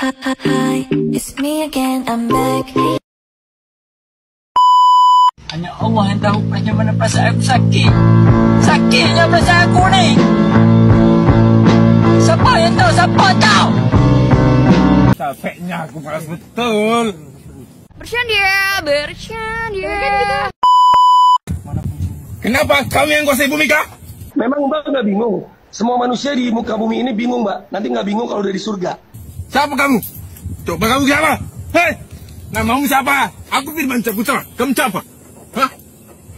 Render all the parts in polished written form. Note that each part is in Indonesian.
Hi, it's me again, I'm back. Hanya Allah yang tahu bagaimana perasaan aku sakit. Sakitnya perasaan aku ni. Siapa yang tahu? Siapa tahu? Capeknya aku malas betul. Bercanda. Kenapa kamu yang kuasai bumi kah? Memang Mbak nggak bingung? Semua manusia di muka bumi ini bingung, Mbak. Nanti nggak bingung kalau udah di surga. Siapa kamu? Coba kamu siapa? Hei, namamu siapa? Aku Firman Saputra. Kamu siapa? Hah?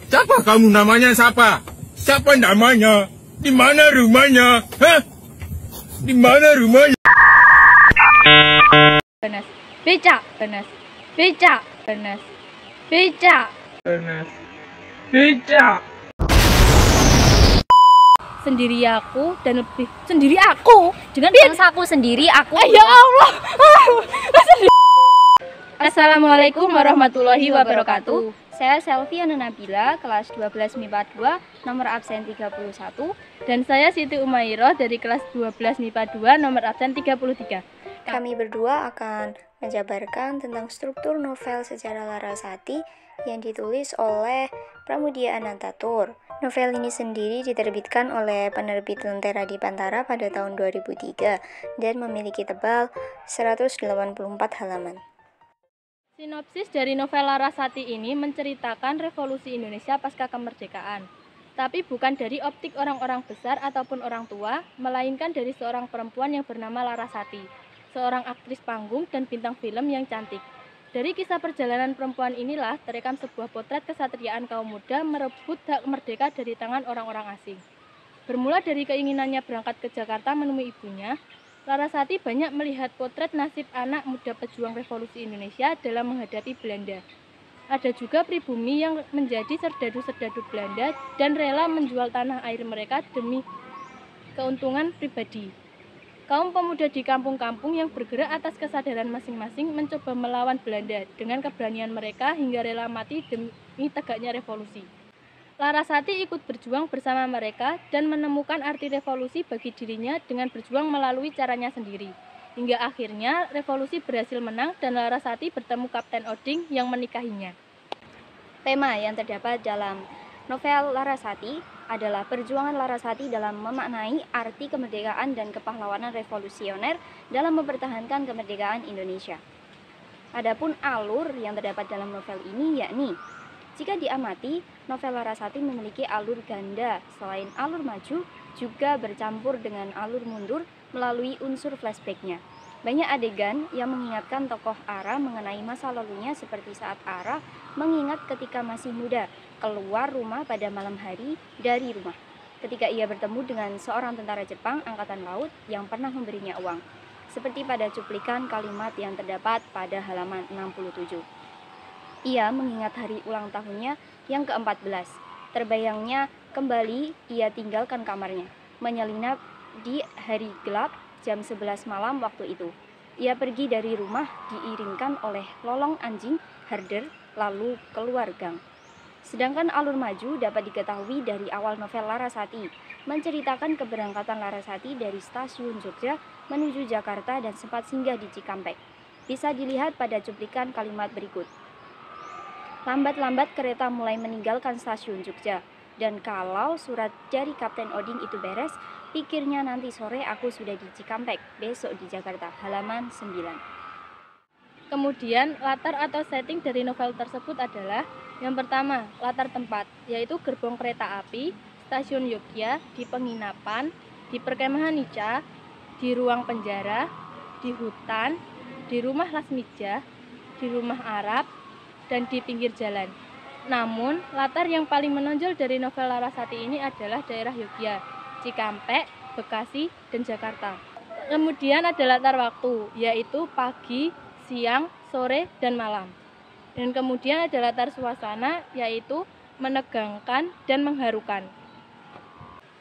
Siapa kamu, namanya siapa? Siapa namanya? Di mana rumahnya? Hah? Di mana rumahnya? Panas. Becak. Panas. Becak. Panas. Becak. Panas. Becak. Sendiri aku dan lebih sendiri aku dengan bangsaku sendiri aku. Ya Allah. Assalamualaikum warahmatullahi wabarakatuh. Saya Selviana Nabila, kelas 12 MIPA 2, nomor absen 31. Dan saya Siti Umairah dari kelas 12 MIPA 2, nomor absen 33. Kami berdua akan menjabarkan tentang struktur novel secara Larasati yang ditulis oleh Pramudia Anantatur. Novel ini sendiri diterbitkan oleh penerbit Lentera di Pantara pada tahun 2003 dan memiliki tebal 184 halaman. Sinopsis dari novel Larasati ini menceritakan revolusi Indonesia pasca kemerdekaan. Tapi bukan dari optik orang-orang besar ataupun orang tua, melainkan dari seorang perempuan yang bernama Larasati, seorang aktris panggung dan bintang film yang cantik. Dari kisah perjalanan perempuan inilah terekam sebuah potret kesatriaan kaum muda merebut hak merdeka dari tangan orang-orang asing. Bermula dari keinginannya berangkat ke Jakarta menemui ibunya, Larasati banyak melihat potret nasib anak muda pejuang revolusi Indonesia dalam menghadapi Belanda. Ada juga pribumi yang menjadi serdadu-serdadu Belanda dan rela menjual tanah air mereka demi keuntungan pribadi. Kaum pemuda di kampung-kampung yang bergerak atas kesadaran masing-masing mencoba melawan Belanda dengan keberanian mereka hingga rela mati demi tegaknya revolusi. Larasati ikut berjuang bersama mereka dan menemukan arti revolusi bagi dirinya dengan berjuang melalui caranya sendiri. Hingga akhirnya revolusi berhasil menang dan Larasati bertemu Kapten Oding yang menikahinya. Tema yang terdapat dalam novel Larasati adalah perjuangan Larasati dalam memaknai arti kemerdekaan dan kepahlawanan revolusioner dalam mempertahankan kemerdekaan Indonesia. Adapun alur yang terdapat dalam novel ini yakni, jika diamati, novel Larasati memiliki alur ganda, selain alur maju, juga bercampur dengan alur mundur melalui unsur flashback-nya. Banyak adegan yang mengingatkan tokoh Ara mengenai masa lalunya seperti saat Ara mengingat ketika masih muda, keluar rumah pada malam hari dari rumah. Ketika ia bertemu dengan seorang tentara Jepang Angkatan Laut yang pernah memberinya uang. Seperti pada cuplikan kalimat yang terdapat pada halaman 67. Ia mengingat hari ulang tahunnya yang ke-14. Terbayangnya kembali ia tinggalkan kamarnya, menyelinap di hari gelap jam 11 malam waktu itu. Ia pergi dari rumah diiringkan oleh lolong anjing herder lalu keluar gang. Sedangkan alur maju dapat diketahui dari awal novel Larasati, menceritakan keberangkatan Larasati dari stasiun Jogja menuju Jakarta dan sempat singgah di Cikampek. Bisa dilihat pada cuplikan kalimat berikut. Lambat-lambat kereta mulai meninggalkan stasiun Jogja, dan kalau surat dari Kapten Oding itu beres, pikirnya nanti sore aku sudah di Cikampek, besok di Jakarta, halaman 9. Kemudian, latar atau setting dari novel tersebut adalah yang pertama, latar tempat, yaitu gerbong kereta api, stasiun Yogya, di penginapan, di perkemahan Nica, di ruang penjara, di hutan, di rumah Lasmija, di rumah Arab, dan di pinggir jalan. Namun, latar yang paling menonjol dari novel Larasati ini adalah daerah Yogya, Cikampek, Bekasi, dan Jakarta. Kemudian ada latar waktu, yaitu pagi, siang, sore, dan malam. Dan kemudian ada latar suasana, yaitu menegangkan dan mengharukan.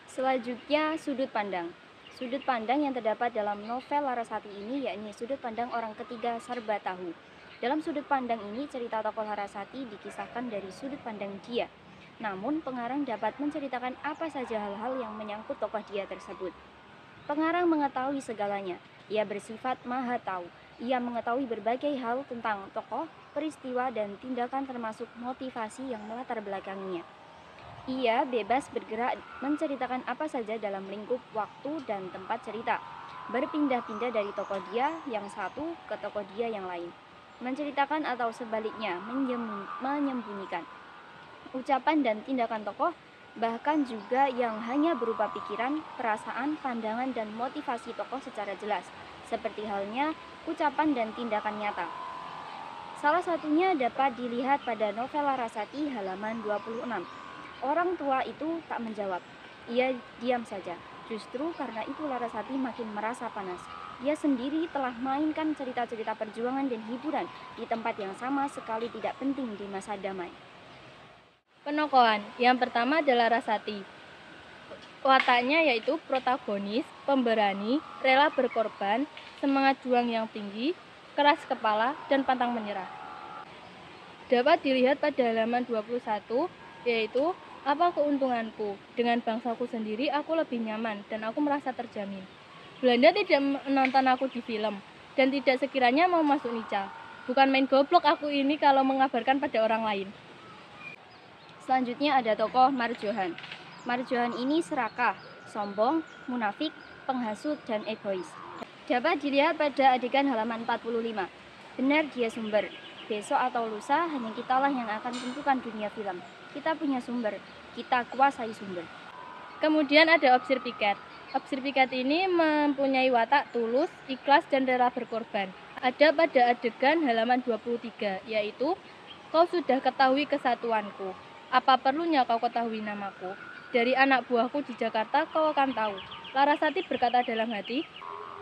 Selanjutnya, sudut pandang. Sudut pandang yang terdapat dalam novel Larasati ini yakni sudut pandang orang ketiga Sarba Tahu. Dalam sudut pandang ini, cerita tokoh Larasati dikisahkan dari sudut pandang dia. Namun, pengarang dapat menceritakan apa saja hal-hal yang menyangkut tokoh dia tersebut. Pengarang mengetahui segalanya. Ia bersifat maha tahu. Ia mengetahui berbagai hal tentang tokoh, peristiwa, dan tindakan termasuk motivasi yang melatar belakanginya. Ia bebas bergerak menceritakan apa saja dalam lingkup waktu dan tempat cerita, berpindah-pindah dari tokoh dia yang satu ke tokoh dia yang lain, menceritakan atau sebaliknya menyembunyikan ucapan dan tindakan tokoh, bahkan juga yang hanya berupa pikiran, perasaan, pandangan, dan motivasi tokoh secara jelas, seperti halnya ucapan dan tindakan nyata. Salah satunya dapat dilihat pada novel Larasati halaman 26. Orang tua itu tak menjawab, ia diam saja. Justru karena itu Larasati makin merasa panas. Dia sendiri telah mainkan cerita-cerita perjuangan dan hiburan di tempat yang sama sekali tidak penting di masa damai. Penokohan, yang pertama adalah Larasati. Wataknya yaitu protagonis, pemberani, rela berkorban, semangat juang yang tinggi, keras kepala, dan pantang menyerah. Dapat dilihat pada halaman 21, yaitu apa keuntunganku? Dengan bangsaku sendiri aku lebih nyaman dan aku merasa terjamin. Belanda tidak menonton aku di film dan tidak sekiranya mau masuk Nica. Bukan main goblok aku ini kalau mengabarkan pada orang lain. Selanjutnya ada tokoh Marjohan. Marjohan ini serakah, sombong, munafik, penghasut, dan egois. Dapat dilihat pada adegan halaman 45. Benar dia sumber. Besok atau lusa hanya kitalah yang akan tentukan dunia film. Kita punya sumber, kita kuasai sumber. Kemudian ada Opsir Piket. Opsir Piket ini mempunyai watak tulus, ikhlas, dan rela berkorban. Ada pada adegan halaman 23, yaitu kau sudah ketahui kesatuanku. Apa perlunya kau ketahui namaku? Dari anak buahku di Jakarta kau akan tahu. Larasati berkata dalam hati,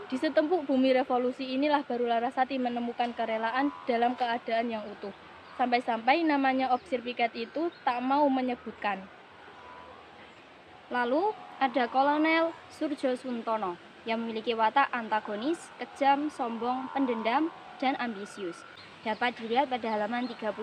di setempuk bumi revolusi inilah baru Larasati menemukan kerelaan dalam keadaan yang utuh. Sampai-sampai namanya Opsir Piket itu tak mau menyebutkan. Lalu ada Kolonel Surjo Suntono yang memiliki watak antagonis, kejam, sombong, pendendam, dan ambisius. Dapat dilihat pada halaman 38.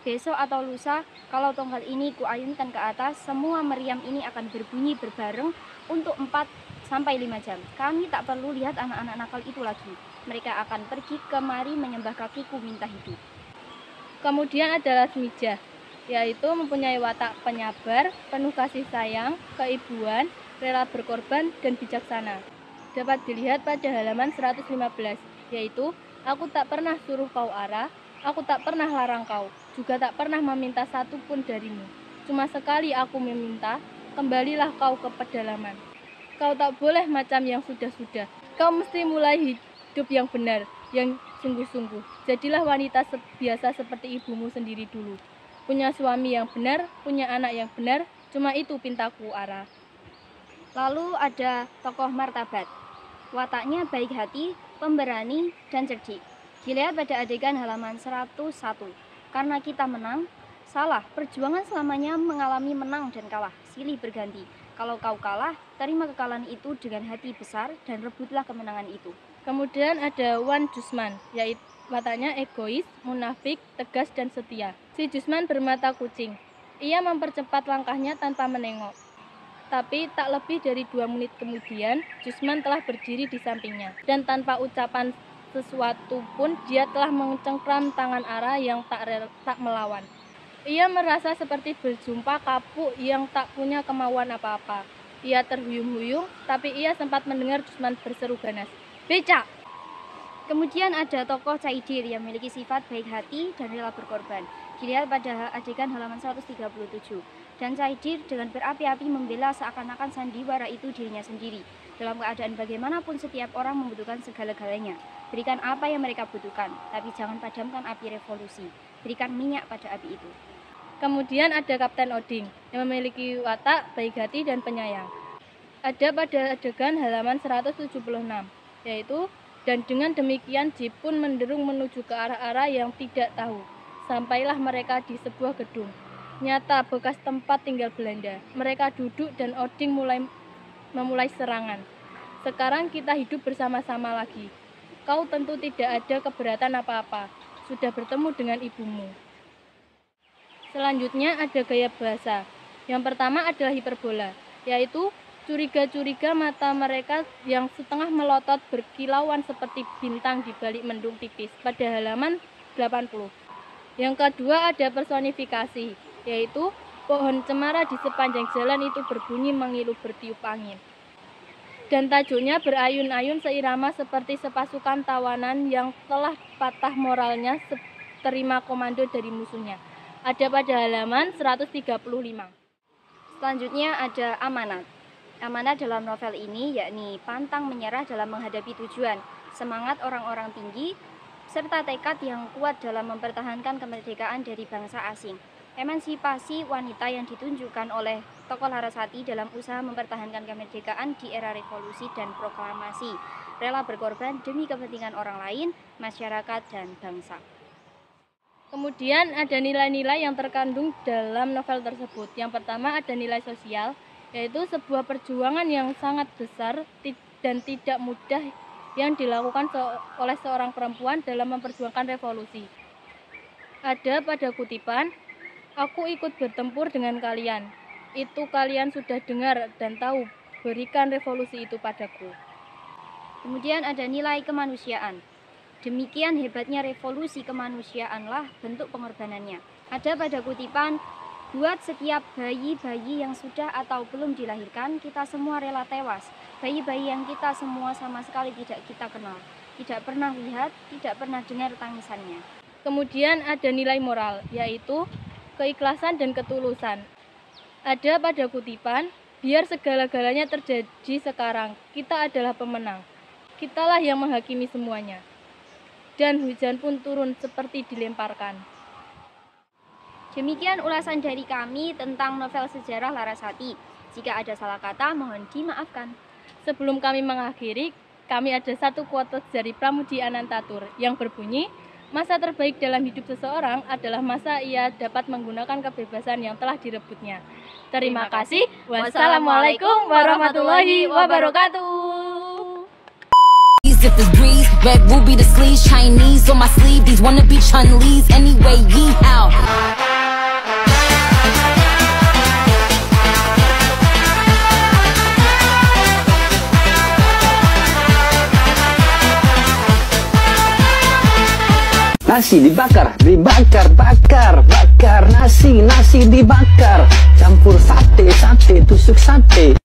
Besok atau lusa, kalau tongkat ini kuayunkan ke atas, semua meriam ini akan berbunyi berbareng untuk 4-5 jam. Kami tak perlu lihat anak-anak nakal itu lagi. Mereka akan pergi kemari menyembah kakiku minta hidup. Kemudian ada Lasmijah, yaitu mempunyai watak penyabar, penuh kasih sayang, keibuan, rela berkorban, dan bijaksana. Dapat dilihat pada halaman 115, yaitu aku tak pernah suruh kau arah, aku tak pernah larang kau, juga tak pernah meminta satu pun darimu. Cuma sekali aku meminta, kembalilah kau ke pedalaman. Kau tak boleh macam yang sudah-sudah. Kau mesti mulai hidup yang benar, yang sungguh-sungguh. Jadilah wanita biasa seperti ibumu sendiri dulu. Punya suami yang benar, punya anak yang benar, cuma itu pintaku arah. Lalu ada tokoh Martabat. Wataknya baik hati, pemberani, dan cerdik. Dilihat pada adegan halaman 101. Karena kita menang, salah, perjuangan selamanya mengalami menang dan kalah, silih berganti. Kalau kau kalah, terima kekalahan itu dengan hati besar dan rebutlah kemenangan itu. Kemudian ada Wan Jusman, yaitu wataknya egois, munafik, tegas, dan setia. Si Jusman bermata kucing. Ia mempercepat langkahnya tanpa menengok. Tapi tak lebih dari 2 menit kemudian, Jusman telah berdiri di sampingnya. Dan tanpa ucapan sesuatu pun dia telah mencengkram tangan Ara yang tak melawan. Ia merasa seperti berjumpa kapuk yang tak punya kemauan apa-apa. Ia terhuyung-huyung, tapi ia sempat mendengar Jusman berseru ganas, "Becak!" Kemudian ada tokoh Caidir yang memiliki sifat baik hati dan rela berkorban. Dilihat pada adegan halaman 137. Dan Caidir dengan berapi-api membela seakan-akan sandiwara itu dirinya sendiri. Dalam keadaan bagaimanapun setiap orang membutuhkan segala-galanya. Berikan apa yang mereka butuhkan, tapi jangan padamkan api revolusi. Berikan minyak pada api itu. Kemudian ada Kapten Oding yang memiliki watak baik hati dan penyayang. Ada pada adegan halaman 176, yaitu dan dengan demikian Jeep pun menderung menuju ke arah-arah yang tidak tahu. Sampailah mereka di sebuah gedung. Nyata bekas tempat tinggal Belanda. Mereka duduk dan Oding memulai serangan. Sekarang kita hidup bersama-sama lagi. Kau tentu tidak ada keberatan apa-apa. Sudah bertemu dengan ibumu. Selanjutnya ada gaya bahasa. Yang pertama adalah hiperbola, yaitu Curiga-curiga mata mereka yang setengah melotot berkilauan seperti bintang di balik mendung tipis pada halaman 80. Yang kedua ada personifikasi, yaitu pohon cemara di sepanjang jalan itu berbunyi mengilu bertiup angin. Dan tajuknya berayun-ayun seirama seperti sepasukan tawanan yang telah patah moralnya terima komando dari musuhnya. Ada pada halaman 135. Selanjutnya ada amanat. Amanat dalam novel ini yakni pantang menyerah dalam menghadapi tujuan, semangat orang-orang tinggi, serta tekad yang kuat dalam mempertahankan kemerdekaan dari bangsa asing. Emansipasi wanita yang ditunjukkan oleh tokoh Larasati dalam usaha mempertahankan kemerdekaan di era revolusi dan proklamasi, rela berkorban demi kepentingan orang lain, masyarakat, dan bangsa. Kemudian ada nilai-nilai yang terkandung dalam novel tersebut. Yang pertama ada nilai sosial, yaitu sebuah perjuangan yang sangat besar dan tidak mudah yang dilakukan oleh seorang perempuan dalam memperjuangkan revolusi. Ada pada kutipan, "Aku ikut bertempur dengan kalian. Itu kalian sudah dengar dan tahu, berikan revolusi itu padaku." Kemudian ada nilai kemanusiaan. Demikian hebatnya revolusi kemanusiaanlah bentuk pengorbanannya. Ada pada kutipan, "Buat setiap bayi-bayi yang sudah atau belum dilahirkan, kita semua rela tewas. Bayi-bayi yang kita semua sama sekali tidak kita kenal, tidak pernah lihat, tidak pernah dengar tangisannya." Kemudian ada nilai moral, yaitu keikhlasan dan ketulusan. Ada pada kutipan, "Biar segala-galanya terjadi sekarang, kita adalah pemenang. Kitalah yang menghakimi semuanya." Dan hujan pun turun seperti dilemparkan. Demikian ulasan dari kami tentang novel sejarah Larasati. Jika ada salah kata, mohon dimaafkan. Sebelum kami mengakhiri, kami ada satu quotes dari Pramudi Anantatur yang berbunyi, "Masa terbaik dalam hidup seseorang adalah masa ia dapat menggunakan kebebasan yang telah direbutnya." Terima kasih. Wassalamualaikum warahmatullahi wabarakatuh. If it's breeze, red ruby the sleeves, Chinese on my sleeve, these wanna be Chun-Lees anyway, yeehaw. Nasi dibakar, bakar nasi dibakar, campur sate, tusuk sate.